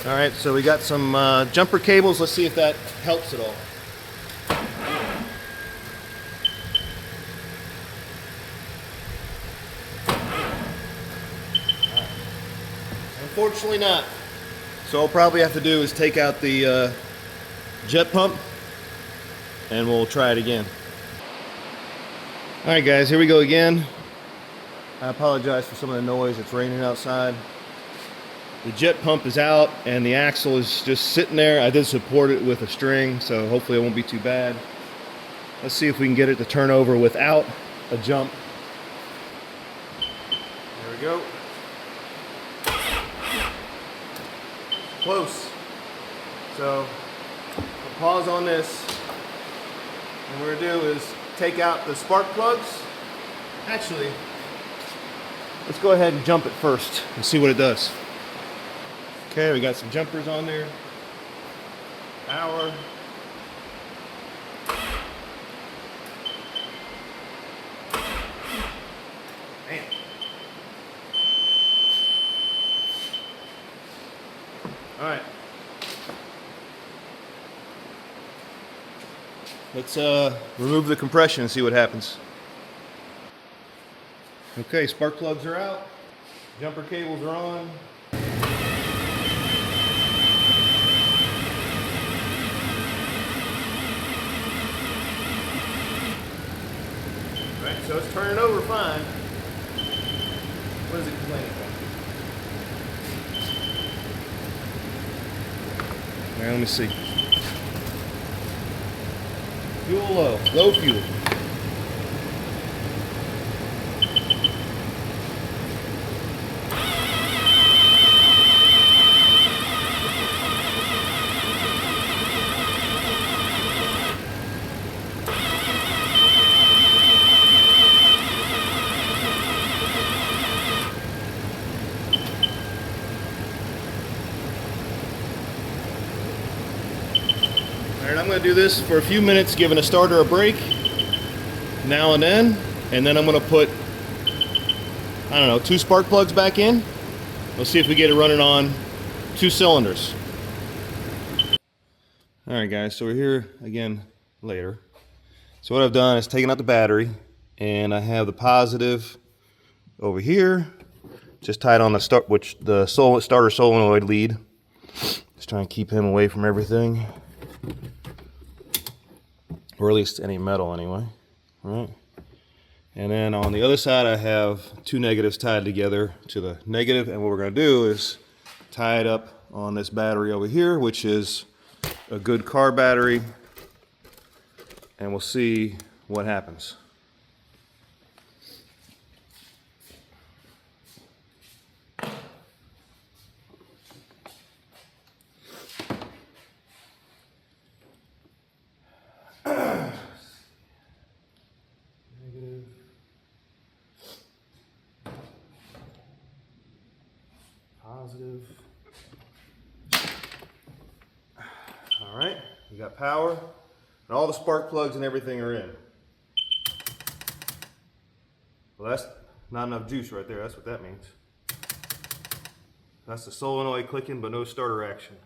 All right, so we got some jumper cables. Let's see if that helps at all. Unfortunately not. So all I'll probably have to do is take out the jet pump and we'll try it again. All right guys, here we go again. I apologize for some of the noise. It's raining outside. The jet pump is out and the axle is just sitting there. I did support it with a string, so hopefully it won't be too bad. Let's see if we can get it to turn over without a jump. There we go. Close. So I'll pause on this. And what we're gonna do is take out the spark plugs. Actually, let's go ahead and jump it first and see what it does. Okay, we got some jumpers on there. Power. Man. All right. Let's remove the compression and see what happens. Okay, spark plugs are out. Jumper cables are on. All right, so it's turning over fine. What is it complaining about? All right, let me see. Fuel low, low fuel. Alright, I'm going to do this for a few minutes, giving a starter a break now and then I'm going to put, I don't know, 2 spark plugs back in. We'll see if we get it running on 2 cylinders. Alright guys, so we're here again later. So what I've done is taken out the battery, and I have the positive over here, just tied on the starter solenoid lead. Just trying to keep him away from everything. Or at least any metal anyway, right? And then on the other side I have 2 negatives tied together to the negative, and what we're going to do is tie it up on this battery over here, which is a good car battery, and we'll see what happens. Positive. All right, we got power, and all the spark plugs and everything are in. Well, that's not enough juice right there. That's what that means. That's the solenoid clicking, but no starter action.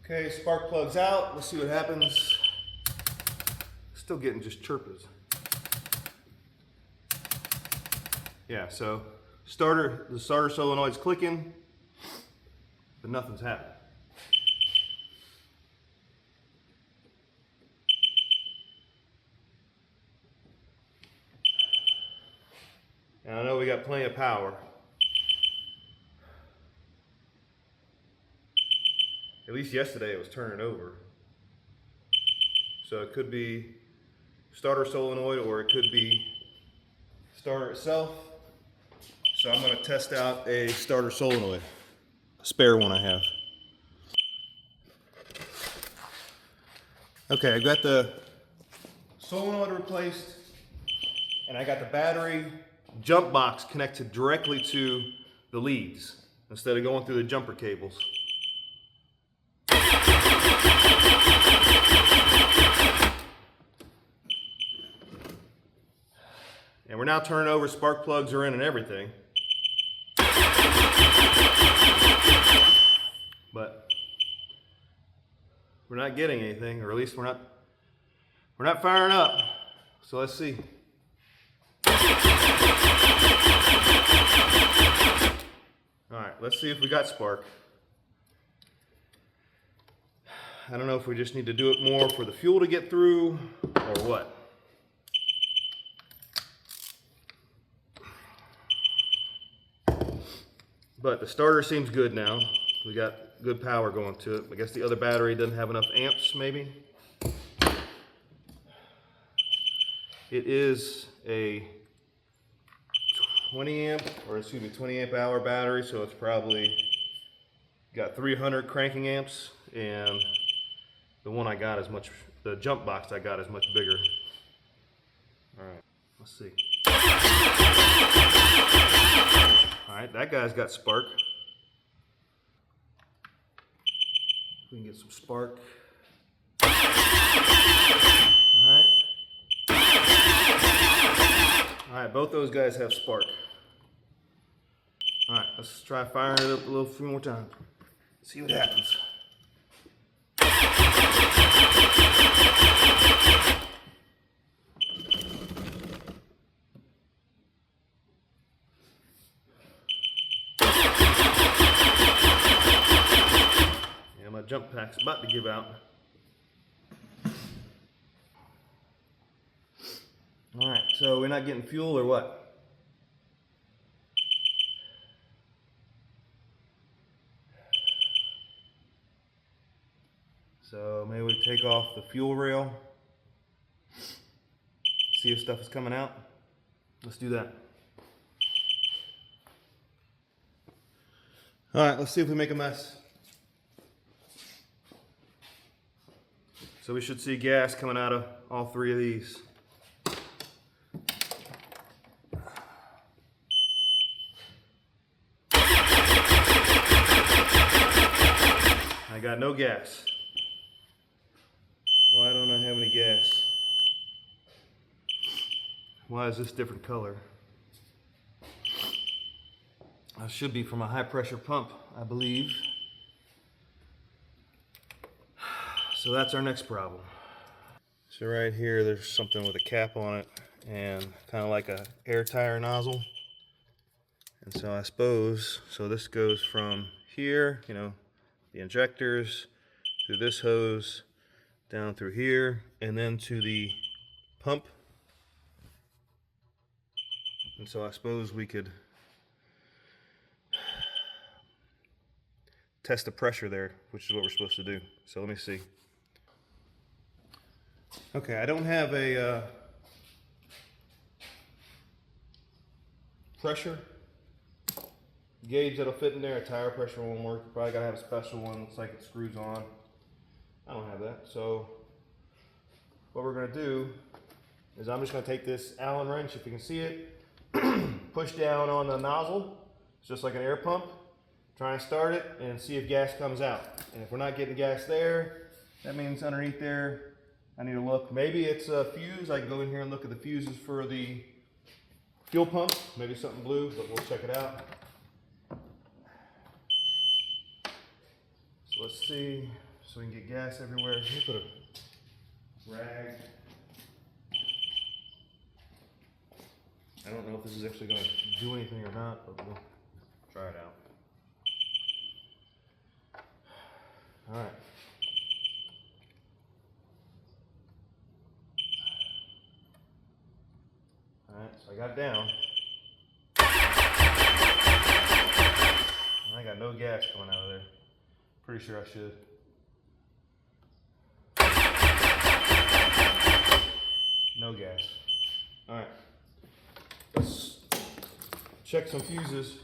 Okay, spark plugs out. Let's see what happens. Still getting just chirpers. Yeah, so the starter solenoid's clicking, but nothing's happening. And I know we got plenty of power. At least yesterday it was turning over. So it could be starter solenoid, or it could be starter itself. So I'm going to test out a starter solenoid, a spare one I have. Okay, I got the solenoid replaced, and I got the battery jump box connected directly to the leads instead of going through the jumper cables. And we're now turning over, spark plugs are in and everything. But we're not getting anything, or at least we're not firing up. So let's see. All right, let's see if we got spark. I don't know if we just need to do it more for the fuel to get through or what. But the starter seems good now. We got good power going to it. I guess the other battery doesn't have enough amps, maybe. It is a 20 amp hour battery, so it's probably got 300 cranking amps, and the one I got is the jump box I got is much bigger. All right, let's see. All right, that guy's got spark. We can get some spark. All right. All right, both those guys have spark. All right, let's try firing it up a few more times. See what happens. Yeah, my jump pack's about to give out. All right, so we're not getting fuel or what? So maybe we take off the fuel rail, see if stuff is coming out. Let's do that. All right, let's see if we make a mess. So we should see gas coming out of all three of these. I got no gas. Why don't I have any gas? Why is this different color? That should be from a high pressure pump, I believe. So that's our next problem. So right here, there's something with a cap on it and kind of like a air tire nozzle. And so I suppose, so this goes from here, you know, the injectors, through this hose, down through here, and then to the pump. And so I suppose we could test the pressure there, which is what we're supposed to do. So let me see. Okay, I don't have a pressure gauge that'll fit in there. A tire pressure won't work. You probably gotta have a special one. Looks like it screws on. I don't have that. So what we're gonna do is I'm just gonna take this Allen wrench, if you can see it, push down on the nozzle. It's just like an air pump. Try and start it and see if gas comes out. And if we're not getting gas there, that means underneath there, I need to look. Maybe it's a fuse. I can go in here and look at the fuses for the fuel pump. Maybe something blue, but we'll check it out. So let's see, so we can get gas everywhere. Let me put a rag. I don't know if this is actually going to do anything or not, but we'll try it out. All right. All right, so I got it down. I got no gas coming out of there. Pretty sure I should. No gas. All right. Let's check some fuses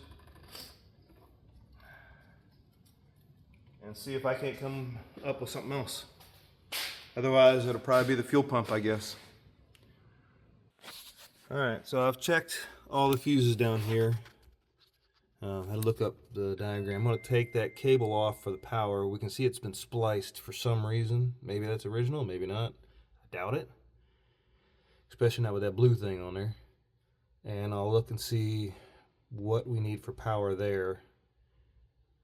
and see if I can't come up with something else. Otherwise, it'll probably be the fuel pump, I guess. All right, so I've checked all the fuses down here. I had to look up the diagram. I'm going to take that cable off for the power. We can see it's been spliced for some reason. Maybe that's original, maybe not. I doubt it. Especially not with that blue thing on there. And I'll look and see what we need for power there.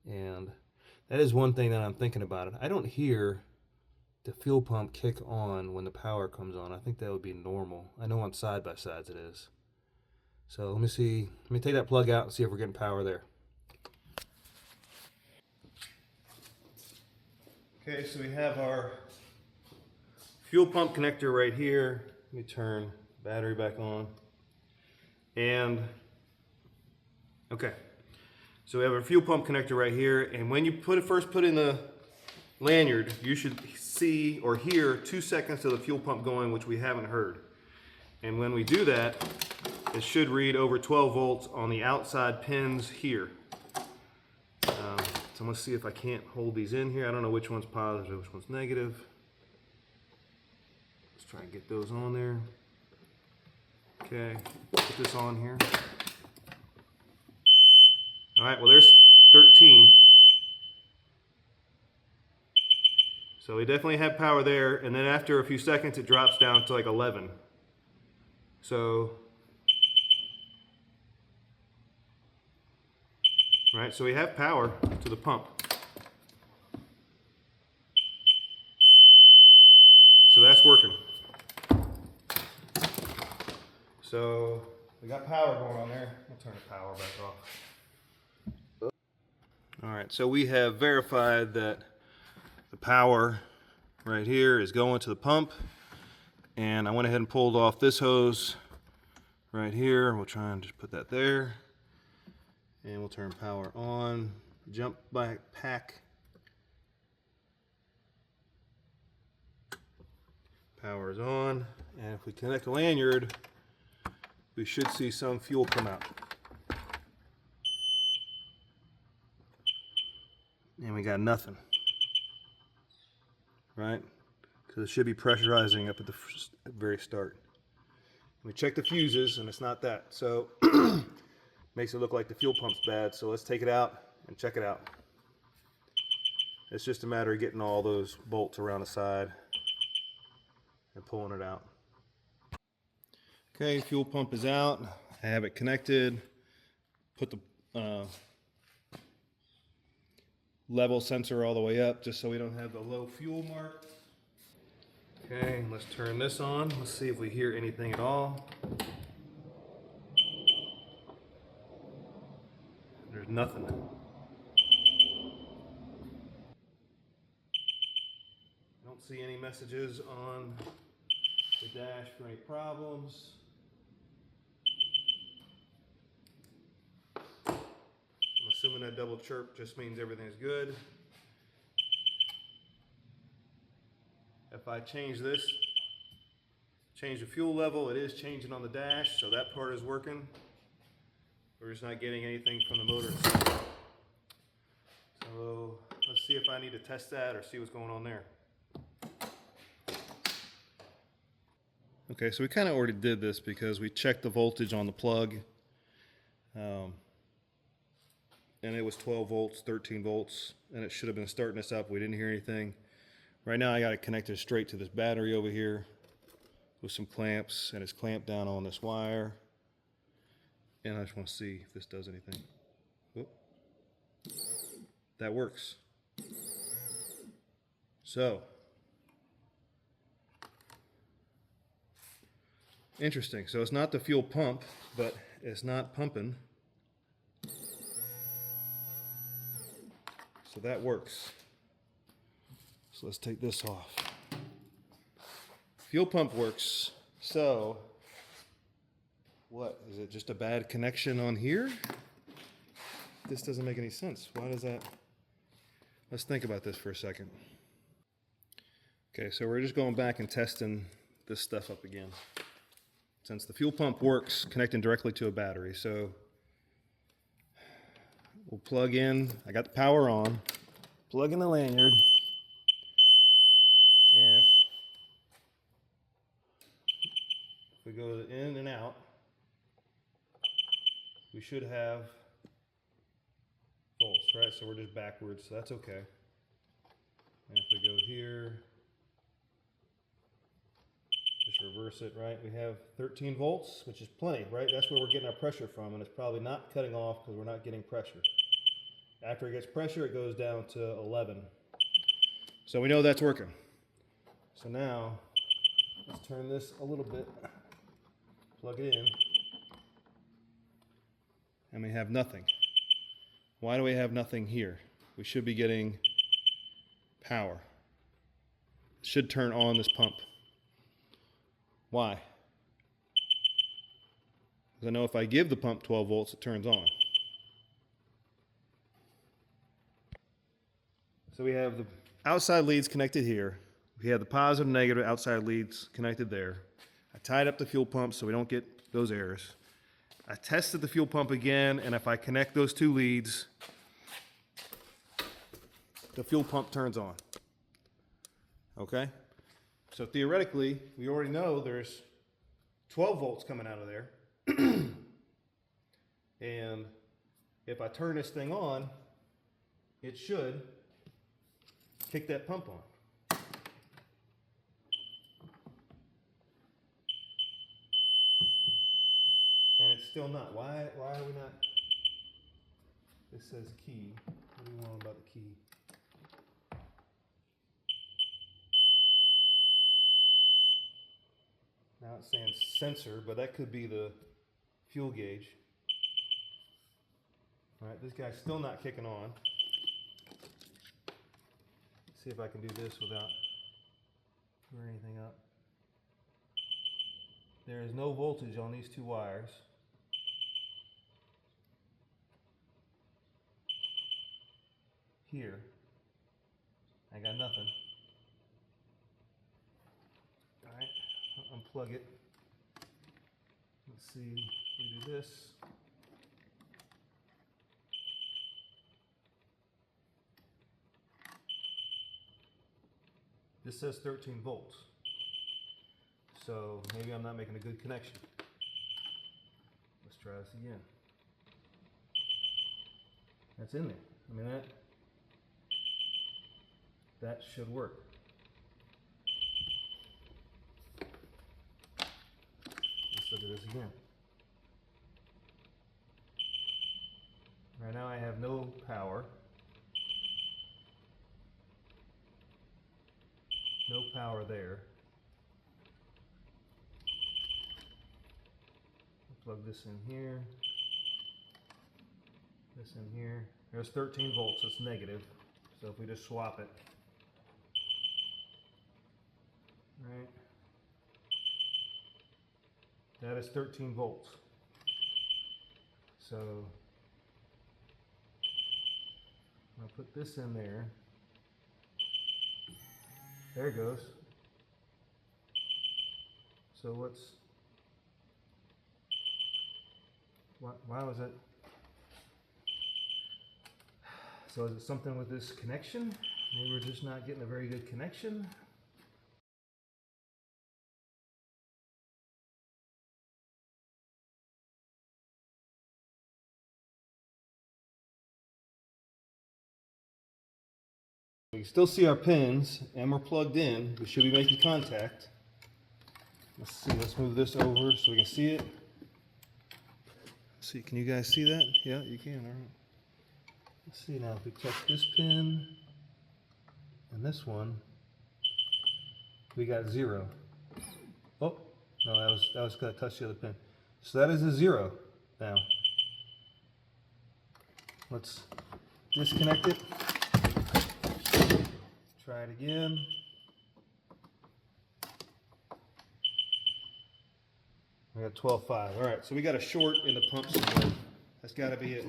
And that is one thing that I'm thinking about it. I don't hear the fuel pump kick on when the power comes on. I think that would be normal. I know on side by sides it is. So let me see. Let me take that plug out and see if we're getting power there. Okay, so we have our fuel pump connector right here. Let me turn the battery back on. And okay, so we have a fuel pump connector right here. And when you first put in the lanyard, you should see or hear 2 seconds of the fuel pump going, which we haven't heard. And when we do that, it should read over 12 volts on the outside pins here. So let's see if I can't hold these in here. I don't know which one's positive, which one's negative. Let's try and get those on there. Okay, put this on here. All right, well there's 13. So we definitely have power there, and then after a few seconds it drops down to like 11. So, right, so we have power to the pump. So that's working. So we got power going on there. We'll turn the power back off. All right, so we have verified that the power right here is going to the pump, and I went ahead and pulled off this hose right here. We'll try and just put that there, and we'll turn power on. Jump back pack. Power is on, and if we connect the lanyard, we should see some fuel come out. And we got nothing, right? Because it should be pressurizing up at the very start. We check the fuses, and it's not that. So makes it look like the fuel pump's bad. So let's take it out and check it out. It's just a matter of getting all those bolts around the side and pulling it out. Okay, fuel pump is out. I have it connected. Put the level sensor all the way up just so we don't have the low fuel mark. Okay, let's turn this on. Let's see if we hear anything at all. There's nothing. I don't see any messages on the dash for any problems. I'm assuming that double chirp just means everything's good. If I change this, change the fuel level, it is changing on the dash, so that part is working. We're just not getting anything from the motor itself. So let's see if I need to test that or see what's going on there. Okay, so we kind of already did this because we checked the voltage on the plug. And it was 12 volts, 13 volts, and it should have been starting us up. We didn't hear anything. Right now I got it connected straight to this battery over here with some clamps, and it's clamped down on this wire. And I just want to see if this does anything. Oop. That works. So, interesting. So it's not the fuel pump, but it's not pumping. So that works. So let's take this off. Fuel pump works. So what? Is it just a bad connection on here? This doesn't make any sense. Why does that? Let's think about this for a second. Okay, so we're just going back and testing this stuff up again. Since the fuel pump works connecting directly to a battery, so we'll plug in. I got the power on. Plug in the lanyard. And if we go in and out, we should have volts, right? So we're just backwards, so that's okay. And if we go here, just reverse it, right? We have 13 volts, which is plenty, right? That's where we're getting our pressure from, and it's probably not cutting off because we're not getting pressure. After it gets pressure, it goes down to 11. So we know that's working. So now, let's turn this a little bit, plug it in, and we have nothing. Why do we have nothing here? We should be getting power. It should turn on this pump. Why? Because I know if I give the pump 12 volts, it turns on. So we have the outside leads connected here. We have the positive and negative outside leads connected there. I tied up the fuel pump so we don't get those errors. I tested the fuel pump again, and if I connect those two leads, the fuel pump turns on. Okay? So theoretically, we already know there's 12 volts coming out of there. And if I turn this thing on, it should kick that pump on. And it's still not. Why are we not? This says key. What do you want about the key? Now it's saying sensor, but that could be the fuel gauge. All right, this guy's still not kicking on. Let's see if I can do this without screwing anything up. There is no voltage on these two wires. Here, I got nothing. All right, I'll unplug it. Let's see if we do this. This says 13 volts. So maybe I'm not making a good connection. Let's try this again. That's in there. I mean, that should work. Let's look at this again. Right now I have no power. No power there. I'll plug this in here. This in here. There's 13 volts, it's negative. So if we just swap it. Right. That is 13 volts. So I'll put this in there. There it goes. So why was it? So is it something with this connection? Maybe we're just not getting a very good connection. We can still see our pins and we're plugged in. We should be making contact. Let's see, let's move this over so we can see it. Let's see, can you guys see that? Yeah, you can, all right. Let's see now, if we touch this pin and this one, we got 0. Oh, no, that was gonna touch the other pin. So that is a 0 now. Let's disconnect it. Try it again. We got 12.5. All right, so we got a short in the pump somewhere. That's got to be it.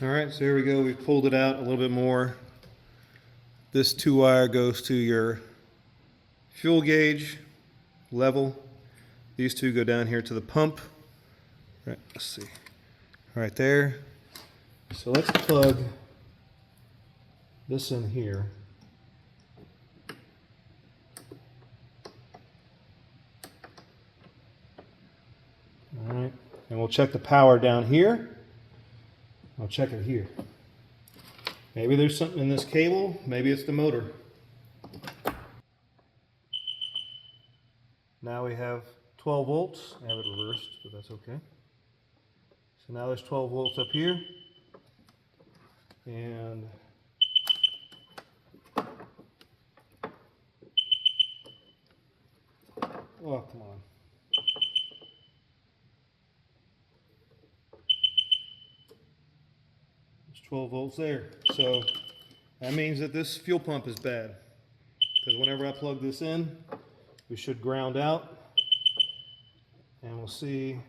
All right, so here we go. We've pulled it out a little bit more. This 2-wire goes to your fuel gauge level. These two go down here to the pump. Right, let's see. Right there. So let's plug this in here. All right, and we'll check the power down here. I'll check it here. Maybe there's something in this cable, maybe it's the motor. Now we have 12 volts. I have it reversed, but that's okay. So now there's 12 volts up here. And oh, come on. There's 12 volts there. So that means that this fuel pump is bad. Because whenever I plug this in, we should ground out. And we'll see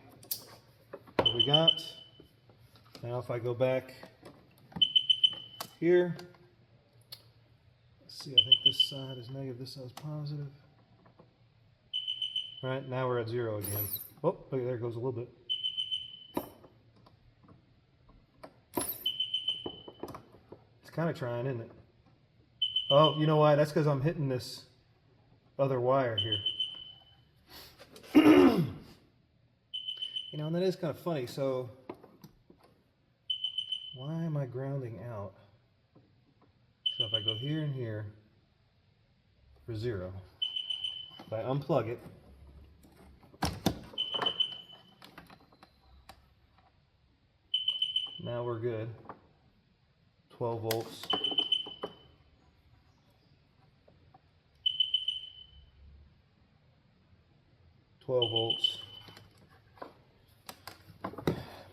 what we got. Now if I go back here, let's see, I think this side is negative, this side is positive. All right, now we're at 0 again. Oh, look, there goes a little bit. It's kind of trying, isn't it? Oh, you know why? That's because I'm hitting this other wire here. You know, and that is kind of funny. So, why am I grounding out? So if I go here and here for 0, if I unplug it, now we're good. 12 volts. Volts.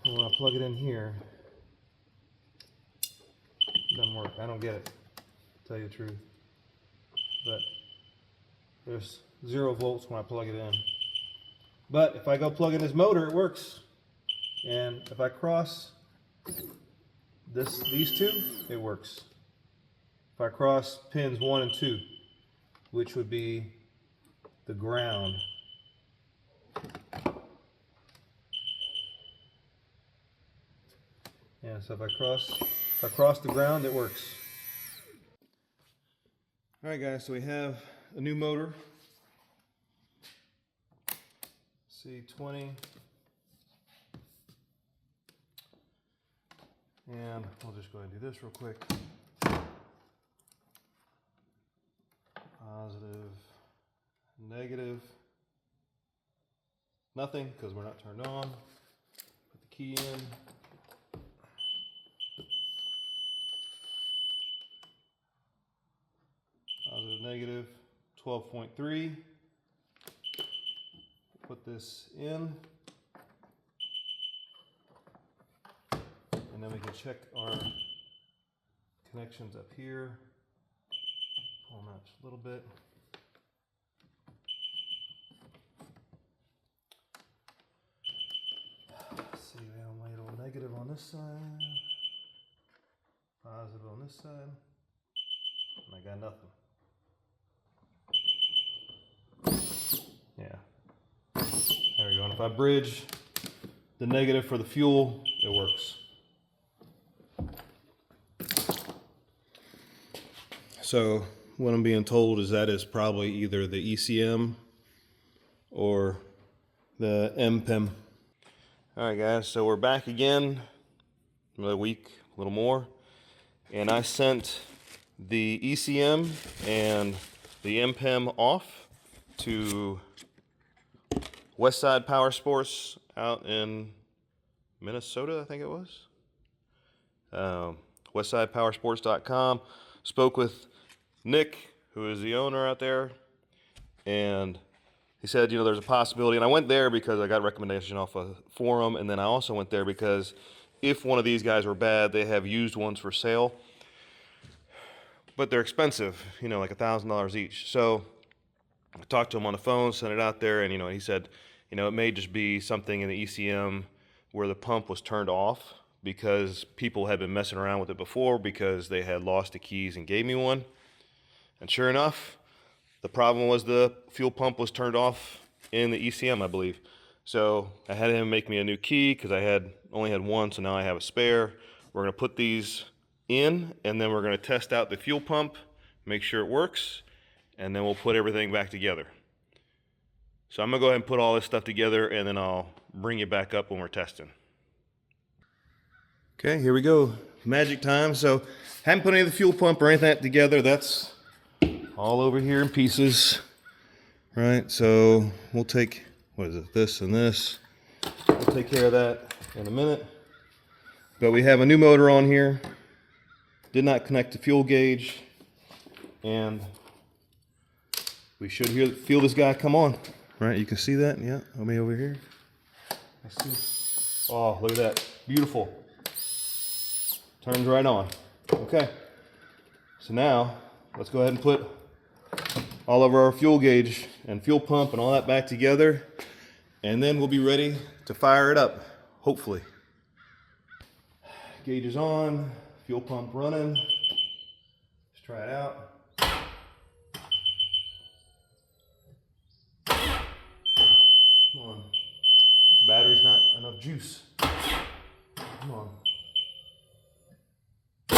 And when I plug it in here, it doesn't work. I don't get it, to tell you the truth. But there's 0 volts when I plug it in. But if I go plug in this motor, it works. And if I cross these two, it works. If I cross pins 1 and 2, which would be the ground. Yeah, so if I cross the ground, it works. All right, guys, so we have a new motor. C20. And we'll just go ahead and do this real quick. Positive, negative. Nothing, because we're not turned on. Put the key in. Positive, negative, 12.3. Put this in. And then we can check our connections up here. Pull them out just a little bit. Let's see, we have a little negative on this side, positive on this side, and I got nothing. Yeah. There we go. And if I bridge the negative for the fuel, it works. So what I'm being told is that is probably either the ECM or the MPEM. All right, guys, so we're back again, another week, a little more, and I sent the ECM and the MPEM off to Westside Power Sports out in Minnesota, I think it was. WestsidePowersports.com. Spoke with Nick, who is the owner out there, and he said, you know, there's a possibility. And I went there because I got a recommendation off a forum, and then I also went there because if one of these guys were bad, they have used ones for sale, but they're expensive, you know, like $1,000 each. So I talked to him on the phone, sent it out there, and, you know, he said, you know, it may just be something in the ECM where the pump was turned off because people had been messing around with it before because they had lost the keys and gave me one. And sure enough, the problem was the fuel pump was turned off in the ECM, I believe. So I had him make me a new key because I only had one, so now I have a spare. We're going to put these in, and then we're going to test out the fuel pump, make sure it works, and then we'll put everything back together. So I'm going to go ahead and put all this stuff together, and then I'll bring you back up when we're testing. Okay, here we go. Magic time. So haven't put any of the fuel pump or anything together. That's all over here in pieces. Right, so we'll take, what is it, this and this. We'll take care of that in a minute. But we have a new motor on here. Did not connect the fuel gauge. And we should feel this guy come on. Right, you can see that? Yeah, let me over here. Let's see. Oh, look at that. Beautiful. Turns right on. Okay. So now, let's go ahead and put all of our fuel gauge and fuel pump and all that back together. And then we'll be ready to fire it up, hopefully. Gauge is on, fuel pump running. Let's try it out. Come on. Battery's not enough juice. Come on. I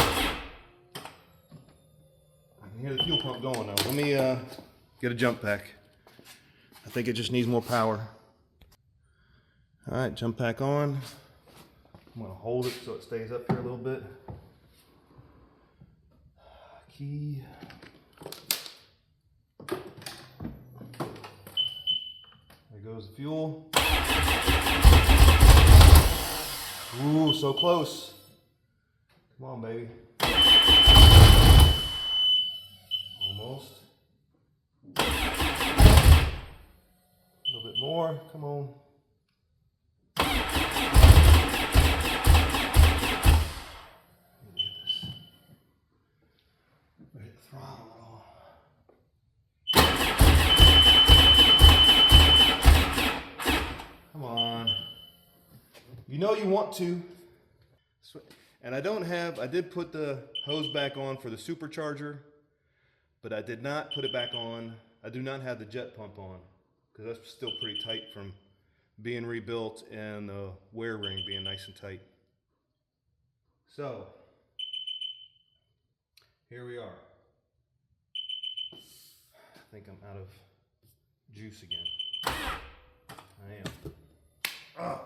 can hear the fuel pump going now. Let me get a jump pack. I think it just needs more power. All right, jump pack on. I'm gonna hold it so it stays up here a little bit. Key. There goes the fuel. Ooh, so close. Come on, baby. Almost. A little bit more, come on. Hit the throttle at all. Come on. You know you want to. And I did put the hose back on for the supercharger, but I did not put it back on. I do not have the jet pump on, because that's still pretty tight from being rebuilt and the wear ring being nice and tight. So, here we are. I think I'm out of juice again. I am.